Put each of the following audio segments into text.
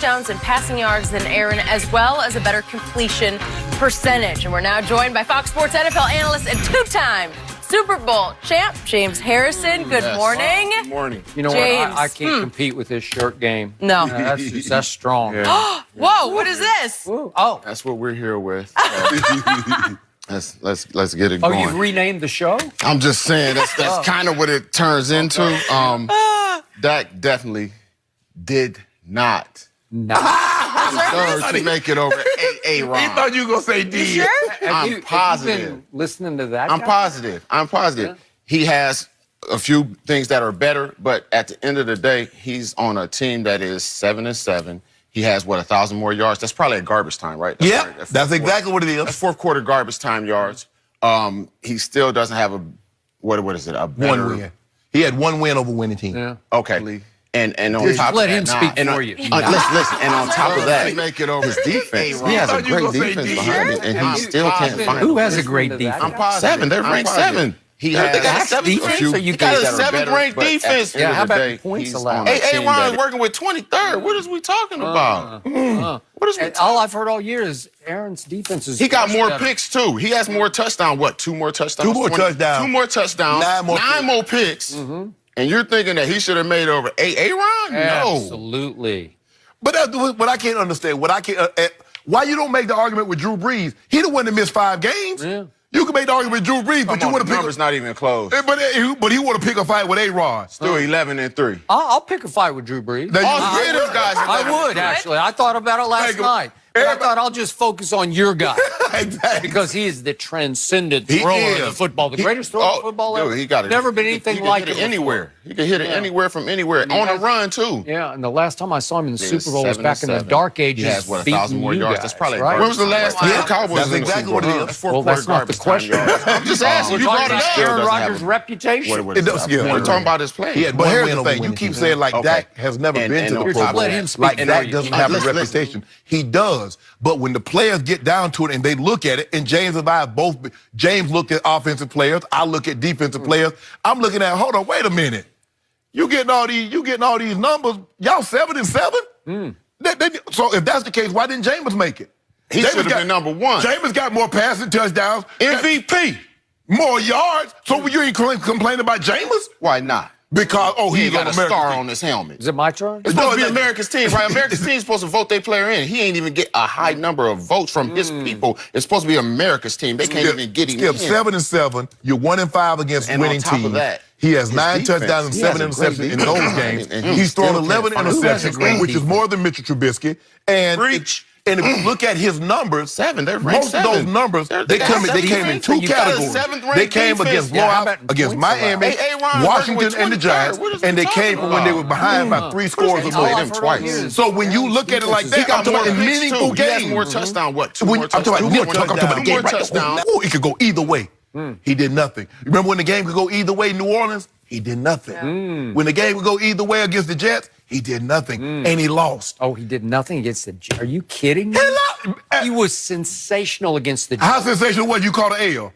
touchdowns and passing yards than Aaron, as well as a better completion percentage. And we're now joined by Fox Sports NFL analyst and two-time Super Bowl champ, James Harrison. Good morning. Good morning. You know James. what? I can't compete with this shirt game. No. That's strong. Yeah. Whoa, what is this? Ooh, oh, That's what we're here with. Let's get it oh, going. you've renamed the show? I'm just saying that's kind of what it turns into. Dak definitely did not deserve to make it over Aaron. He thought you were going to say D. Sure? I'm positive. Have you been listening to that I'm guy? positive. Yeah. He has a few things that are better, but at the end of the day, he's on a team that is 7-7. He has, 1,000 more yards? That's probably at garbage time, right? Yeah, that's exactly what it is. That's fourth quarter garbage time yards. He still doesn't have what is it? A better, One win. He had one win over winning team. Yeah. Okay. And on Just top let of him that, speak for you. Listen, and on top of that, Make it over. his defense. Aaron. He has I a thought you were great gonna say defense D. behind it, and he still can't find Who it. has a great Listen to that. defense? I'm positive. 7. They're ranked 7. He They has got a seventh defense, ranked. or you He got a guys seventh better, ranked defense. Yeah, how about points allowed? Aaron's working with 23rd. What is we talking about? What is we And all I've heard all year is Aaron's defense is He got much more better. picks, too. He has more touchdowns. What, 2 more touchdowns? 2 more touchdowns. 2 more touchdowns. 9 more picks. And you're thinking that he should have made over Aaron? No. Absolutely. But that's what I can't understand. Why you don't make the argument with Drew Brees? He the one that missed 5 games. Yeah. You can make the argument with Drew Brees, but you want to pick. Numbers not even close. But he want to pick a fight with A-Rod. Still 11-3. I'll pick a fight with Drew Brees. All 3 of those guys are I would, actually. I thought about it last Thank you. night. But I thought I'll just focus on your guy. Exactly. Because he is the transcendent He thrower is. of the football. The greatest thrower of football ever. Dude, he got it. Never been anything like it. it Anywhere. He can hit it anywhere from anywhere. On a run, too. Yeah, and the last time I saw him in the He Super Bowl was back in the 7-7. dark ages. He has, 1,000 beating more you yards? guys, That's probably right? When was the last time the Cowboys That's was in the exactly Super Bowl? what it is. That's fourth Well, quarter that's not the garbage time question. yards. I'm just asking. We're You talking brought it about up. Aaron Still doesn't Rodgers' have reputation. It does, yeah. We're talking about his play. He had But one here's win the over thing. winning You keep team. saying like Dak has never been to the on Pro top of Bowl. let him speak. Like And Dak you- doesn't have a listen. reputation. He does. But when the players get down to it and they look at it, and James and I both, James looked at offensive players, I look at defensive players. I'm looking at, hold on, wait a minute. You getting all these numbers? Y'all 7-7? So if that's the case, why didn't James make it? He Jameis should have got- been number 1. James got more passing touchdowns, MVP. more yards. So you ain't complaining about Jameis? Why not? Because He he's got on a America's star team. on his helmet. Is it my turn? It's supposed to be No, America's team, right? America's team is supposed to vote their player in. He ain't even get a high number of votes from his people. It's supposed to be America's team. They can't even get him Skip, in. 7-7. You're 1-5 against And on winning top of teams. that, He has his 9 defense. touchdowns and He 7 has a great interceptions in defense. those games. And he He's thrown still 11 can't find- Who has a interceptions, great which is defense? more than Mitchell Trubisky. And Preach. And if you look at his numbers, 7, they're ranked most of those 7. numbers, they got came in defense. 2 You got a categories. 7th-ranked They came defense. against Yeah, how blowouts, about against points Miami, allowed? Hey, Aaron Washington, working with and the 23rd. Giants, What is we and they came talking from when they about? were behind by 3 scores or All more. I've them heard twice. all year is So when you look at it like He that, got I'm talking more about in picks, meaningful too. He has games. more touchdowns. What? 2 When more I'm talking about touchdowns? I'm talking about the 2 game more right touchdowns. now. It could go either way. He did nothing. Remember when the game could go either way in New Orleans? He did nothing. When the game would go either way against the Jets, he did nothing. And he lost. Oh, he did nothing against the Jets. Are you kidding me? He was sensational against the Jets. How sensational was you called an L?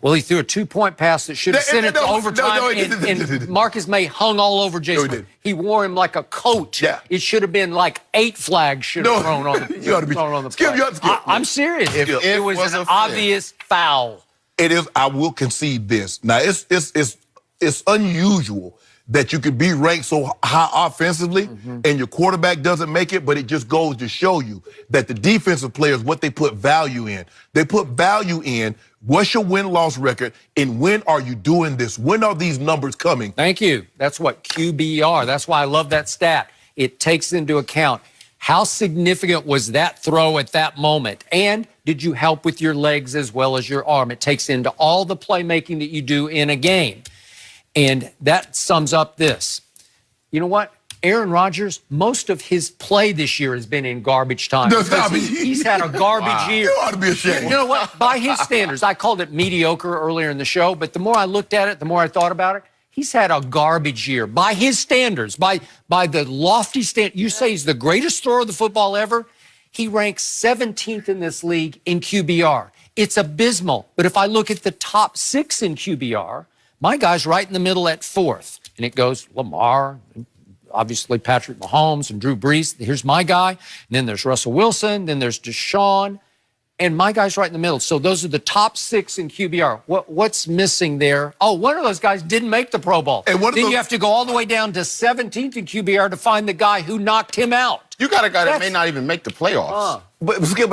Well, he threw a 2-point pass that should have sent it to overtime, and Marcus May hung all over Jason. did. He wore him like a coat. Yeah. It should have been like 8 flags should have thrown on the, You ought to be- thrown on the Skip, play. you ought to skip. I'm serious. It was was an a fair. obvious foul. It is. I will concede this. Now it's unusual that you could be ranked so high offensively and your quarterback doesn't make it, but it just goes to show you that the defensive players, what they put value in. They put value in what's your win-loss record and when are you doing this? When are these numbers coming? Thank you. That's what QBR. That's why I love that stat. It takes into account how significant was that throw at that moment, and did you help with your legs as well as your arm? It takes into all the playmaking that you do in a game. And that sums up this. You know what? Aaron Rodgers, most of his play this year has been in garbage time. No, because stop it. He's had a garbage year. You ought to be ashamed. You know what? By his standards, I called it mediocre earlier in the show, but the more I looked at it, the more I thought about it, he's had a garbage year. By his standards, by the lofty standard, you say he's the greatest thrower of the football ever, he ranks 17th in this league in QBR. It's abysmal. But if I look at the top 6 in QBR, my guy's right in the middle at 4th. And it goes Lamar, obviously Patrick Mahomes and Drew Brees. Here's my guy. And then there's Russell Wilson. Then there's Deshaun. And my guy's right in the middle. So those are the top 6 in QBR. What's missing there? Oh, one of those guys didn't make the Pro Bowl. And then you have to go all the way down to 17th in QBR to find the guy who knocked him out. You got a guy that may not even make the playoffs. But Skip,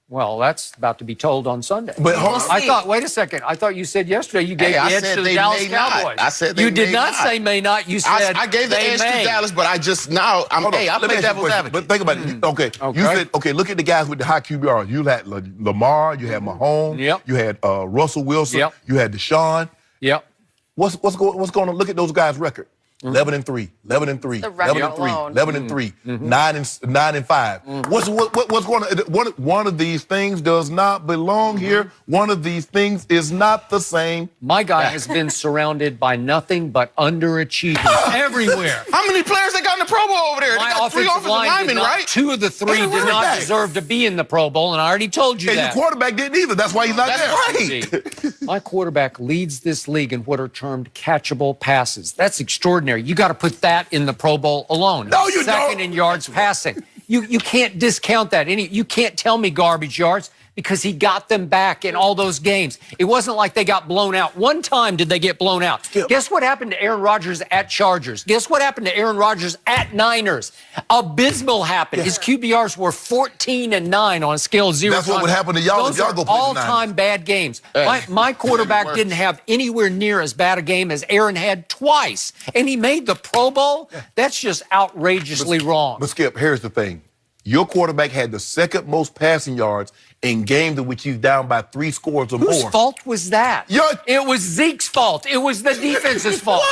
well, that's about to be told on Sunday. But I thought, wait a second. I thought you said yesterday you gave the edge to the Dallas Cowboys. I said they You did may not say may not. You said I gave the edge to Dallas, but I just now I play devil's advocate. But think about it. Okay. You said look at the guys with the high QBR. You had Lamar, you had Mahomes, you had Russell Wilson, you had Deshaun. Yep. What's going on? Look at those guys' record. 11-3, 11-3, 11-3, 11-3, 9-5. What's going on? One of these things does not belong here. One of these things is not the same. My guy has been surrounded by nothing but underachievers everywhere. How many players they got in the Pro Bowl over there? My they got 3 offensive linemen, right? 2 of the 3 did not deserve to be in the Pro Bowl, and I already told you that. And your quarterback didn't either. That's why he's not there. Right. My quarterback leads this league in what are termed catchable passes. That's extraordinary. You got to put that in the Pro Bowl alone. No, you don't. Second in yards passing. You can't discount that. You can't tell me garbage yards because he got them back in all those games. It wasn't like they got blown out. One time did they get blown out. Guess what happened to Aaron Rodgers at Chargers? Guess what happened to Aaron Rodgers at Niners? Abysmal happened. His QBRs were 14-9 on a scale of 0 to 100. That's what would happen to y'all if y'all go play the Niners. All-time bad games. My quarterback didn't have anywhere near as bad a game as Aaron had twice, and he made the Pro Bowl? That's just outrageously wrong. But Skip, here's the thing. Your quarterback had the second most passing yards in games in which he's down by 3 scores or more. Whose fault was that? It was Zeke's fault. It was the defense's fault.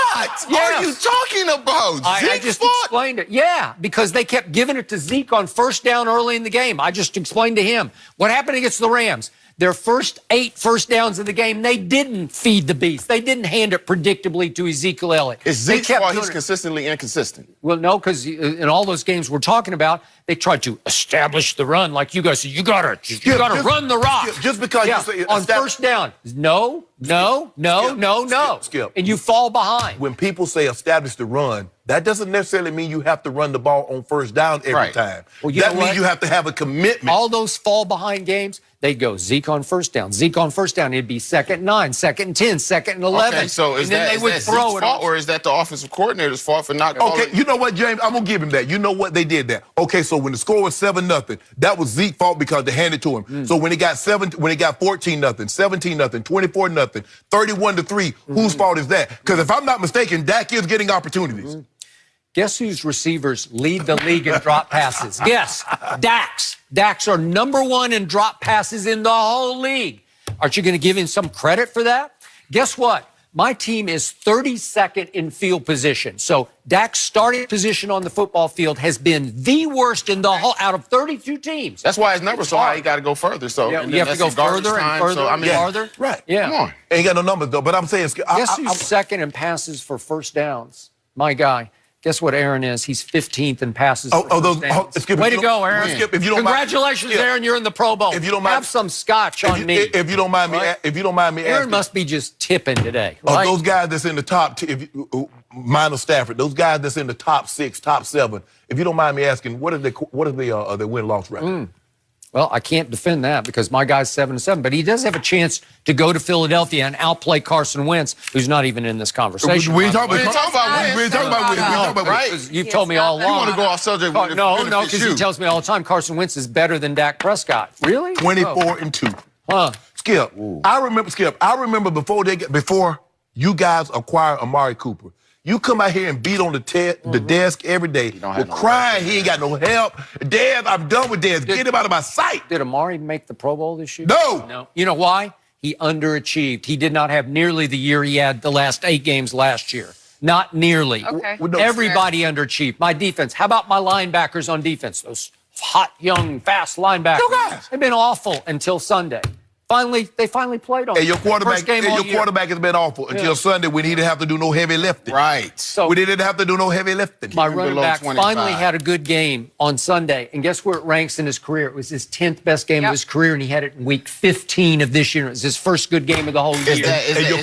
What are you talking about? I just explained it. Yeah, because they kept giving it to Zeke on first down early in the game. I just explained to him. What happened against the Rams? Their first 8 first downs of the game, they didn't feed the beast. They didn't hand it predictably to Ezekiel Elliott. Is Zeke's fault he's consistently inconsistent? Well, no, because in all those games we're talking about, they tried to establish the run. Like you guys said, you gotta run the rock. Just because you say on first down. No. Skip. And you fall behind. When people say establish the run, that doesn't necessarily mean you have to run the ball on first down every time. Well, that means you have to have a commitment. All those fall behind games, they'd go Zeke on first down, Zeke on first down. It'd be 2nd and 9, 2nd and 10, 2nd and 11. Okay, so is that Zeke's fault, or is that the offensive coordinator's fault for not calling? Okay, you know what, James? I'm going to give him that. You know what? They did that. Okay, so when the score was 7-0, that was Zeke's fault because they handed it to him. So when it got 14-0, 17-0, 24-0, 31-3, whose fault is that? Because if I'm not mistaken, Dak is getting opportunities. Guess whose receivers lead the league in drop passes? Guess. Dak's. Dak's are #1 in drop passes in the whole league. Aren't you going to give him some credit for that? Guess what? My team is 32nd in field position. So Dak's starting position on the football field has been the worst in the whole out of 32 teams. That's why his numbers so high. He got to go further. So you have to go further and further and farther. Right. Yeah. Come on. Ain't got no numbers though. But I'm saying, guess who's second in passes for first downs? My guy. Guess what Aaron is? He's 15th in passes. Way to go, Aaron. Skip, if you don't Congratulations, Aaron. You're in the Pro Bowl. If you don't mind, have some scotch on me. If you don't mind me, Aaron asking, must be just tipping today. Right? Those guys that's in the top, minus Stafford, those guys that's in the top 6, top 7. If you don't mind me asking, what are their win-loss record? Well, I can't defend that because my guy's 7-7, but he does have a chance to go to Philadelphia and outplay Carson Wentz, who's not even in this conversation. We ain't talking about Wentz. Right? You've told me all along. You want to go off subject? No, because he tells me all the time Carson Wentz is better than Dak Prescott. Really? 24-2. Huh? Skip. I remember before you guys acquired Amari Cooper. You come out here and beat on the desk every day. We're crying. He ain't got no help. Dad, I'm done with Dad. Get him out of my sight. Did Amari make the Pro Bowl this year? No. You know why? He underachieved. He did not have nearly the year he had the last 8 games last year. Not nearly. Okay. Everybody underachieved. My defense. How about my linebackers on defense? Those hot, young, fast linebackers. They've been awful until Sunday. They finally played on. And your quarterback, First game all year. quarterback has been awful until Sunday when he didn't have to do no heavy lifting. Right. So we didn't have to do no heavy lifting. my running below back 25. finally had a good game on Sunday, and guess where it ranks in his career? It was his 10th best game of his career, and he had it in week 15 of this year. It was his first good game of the whole year.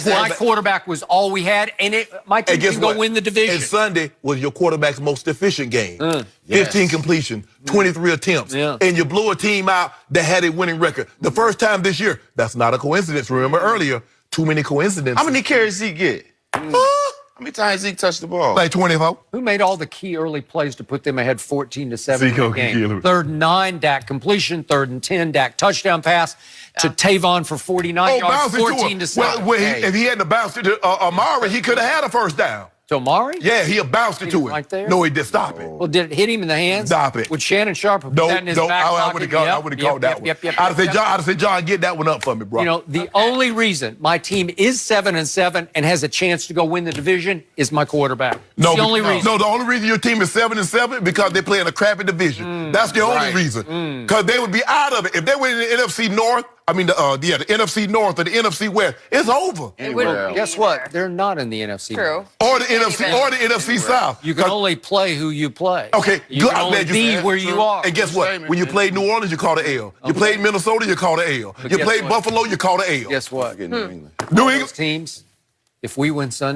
My quarterback was all we had, and my team can go win the division. And Sunday was your quarterback's most efficient game. 15 completion, 23 attempts. And you blew a team out that had a winning record. The first time this year, that's not a coincidence. Remember earlier, too many coincidences. How many carries Zeke get? How many times Zeke touched the ball? Like 24. Who made all the key early plays to put them ahead 14-7 Zeke in the game? 3rd and 9, Dak completion. 3rd and 10, Dak touchdown pass to Tavon for 49 yards, 14-7. Well, if he hadn't bounced it to Amari, he could have had a first down. To Amari? Yeah, he bounced it to him. Right there? No, he did. Stop it. Well, did it hit him in the hands? Stop it. Would Shannon Sharpe put that in his back I pocket? would have called that one. I'd have said, John, get that one up for me, bro. You know, the only reason my team is 7-7 and has a chance to go win the division is my quarterback. No, the only reason. No, the only reason your team is 7-7 because they play in a crappy division. That's the only reason. Because they would be out of it if they were in the NFC North. I mean, the NFC North or the NFC West. It's over. Guess what? They're not in the NFC. True. Or the NFC South. You can only play who you play. Okay, you good. can only be where you are. And guess what? When you played New Orleans, you called an L. You played Minnesota, you called an L. You played Buffalo, you called an L. Guess what? New England. New England Teams, if we win Sunday.